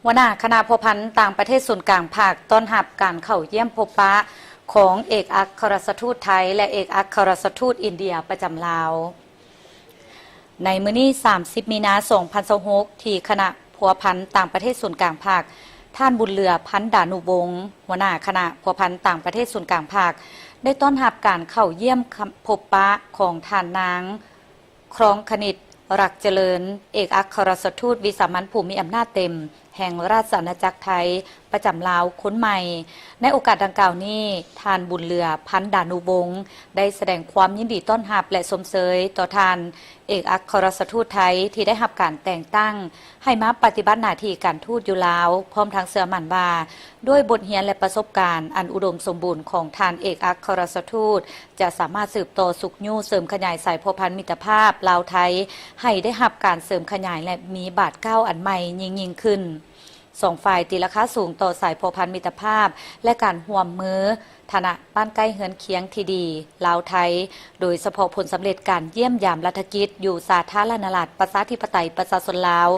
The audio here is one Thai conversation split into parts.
หัวหน้าคณะพบพันธ์ต่างประเทศศูนย์กลางภาคต้อนรับการเข้าเยี่ยมพบปะของเอกอัครราชทูตไทยและเอกอัครราชทูตอินเดียประจำลาวในมื้อนี้30 มีนาคม 2026ที่คณะพัวพันธ์ต่างประเทศศูนย์กลางภาคท่านบุญเรือพันดานุวงศ์หัวหน้าคณะพัวพันธ์ต่างประเทศศูนย์กลางภาคได้ต้อนรับการเข้าเยี่ยมพบปะของท่านนางครองคณิตรักเจริญเอกอัครราชทูตวิสามัญผู้มีอำนาจเต็มแห่งราชอาณาจักรไทยประจำลาวคนใหม่ในโอกาสดังกล่าวนี้ท่านบุญเรือพันดานุวงศ์ได้แสดงความยินดีต้อนรับและสมเสยต่อท่านเอกอัครราชทูตไทยที่ได้รับการแต่งตั้งให้มาปฏิบัติหน้าที่การทูตอยู่ลาวพร้อมทั้งเชื่อมั่นว่าด้วยบทเรียนและประสบการณ์อันอุดมสมบูรณ์ของท่านเอกอัครราชทูตจะสามารถสืบต่อสุขยู่เสริมขยายสายพัวพันธ์มิตรภาพลาวไทยให้ได้รับการเสริมขยายและมีบาทเก้าอันใหม่ยิ่งขึ้นสองฝ่ายตีราคาสูงต่อสายพัวพันธ์มิตรภาพและการห่วมมือฐานะบ้านใกล้เฮือนเคียงที่ดีลาวไทยโดยเฉพาะผลสำเร็จการเยี่ยมยามรัฐกิจอยู่สาธารณรัฐประชาธิปไตยประชาชนลาว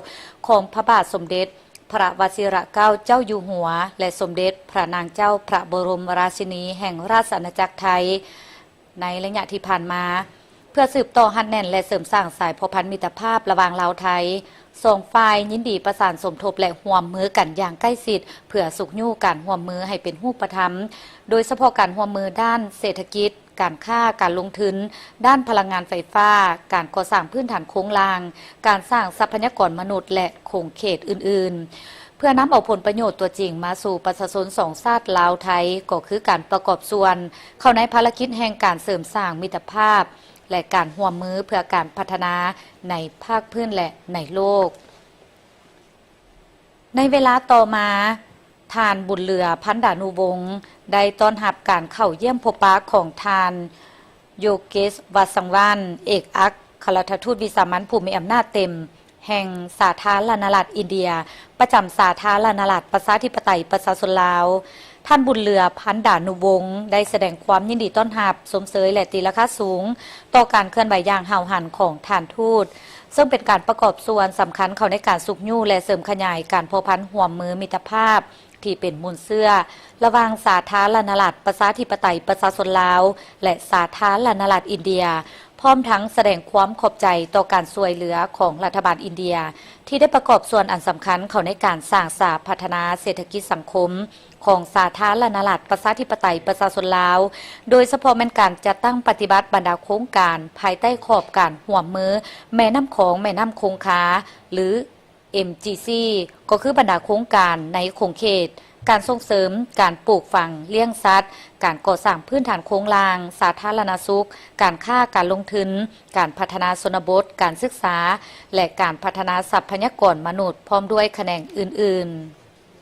ของพระบาทสมเด็จพระวชิรเกล้าเจ้าอยู่หัวและสมเด็จพระนางเจ้าพระบรมราชินีแห่งราชอาณาจักรไทยในระยะที่ผ่านมาเพื่อสืบต่อหันแน่นและเสริมสร้างสายพัวพันธ์มิตรภาพระหว่างลาวไทยสองฝ่ายยินดีประสานสมทบและร่วมมือกันอย่างใกล้ชิดเพื่อสุขยู่การร่วมมือให้เป็นรูปธรรมโดยเฉพาะการร่วมมือด้านเศรษฐกิจการค้าการลงทุนด้านพลังงานไฟฟ้าการก่อสร้างพื้นฐานโครงสร้างการสร้างทรัพยากรมนุษย์และโครงเขตอื่นๆเพื่อนำเอาผลประโยชน์ตัวจริงมาสู่ประชาชนสองชาติลาวไทยก็คือการประกอบส่วนเข้าในภารกิจแห่งการเสริมสร้างมิตรภาพและการร่วมมือเพื่อการพัฒนาในภาคพื้นและในโลกในเวลาต่อมาท่านบุญเรือพันดานุวงศ์ได้ต้อนรับการเข้าเยี่ยมพบปะของท่านโยเกสวัสังวานเอกอัครราชทูตวิสามัญผู้มีอำนาจเต็มแห่งสาธารณรัฐอินเดียประจำสาธารณรัฐประชาธิปไตยประชาชนลาวท่านบุญเรือพันดานุวงศ์ได้แสดงความยินดีต้อนรับสมเสยและตีราคาสูงต่อการเคลื่อนไหวอย่างห่าวหันของท่านทูตซึ่งเป็นการประกอบส่วนสำคัญเข้าในการสุขยู่และเสริมขยายการพัวพันห่วมมือมิตรภาพที่เป็นมูลเสื้อระหว่างสาธารณรัฐประชาธิปไตยประชาชนลาวและสาธารณรัฐอินเดียพร้อมทั้งแสดงความขอบใจต่อการช่วยเหลือของรัฐบาลอินเดียที่ได้ประกอบส่วนอันสำคัญเข้าในการสร้างสาพัฒนาเศรษฐกิจสังคมของสาธารณรัฐประชาธิปไตยประชาชนลาวโดยเฉพาะแม่นการจัดตั้งปฏิบัติบรรดาโครงการภายใต้ขอบการห่วมมือแม่น้ำของแม่น้ำคงคาหรือ MGC ก็คือบรรดาโครงการในคงเขตการส่งเสริมการปลูกฝังเลี้ยงสัตว์การก่อสร้างพื้นฐานโครงสร้างสาธารณสุขการค้าการลงทุนการพัฒนาชนบทการศึกษาและการพัฒนาทรัพยากรมนุษย์พร้อมด้วยแขนงอื่นๆ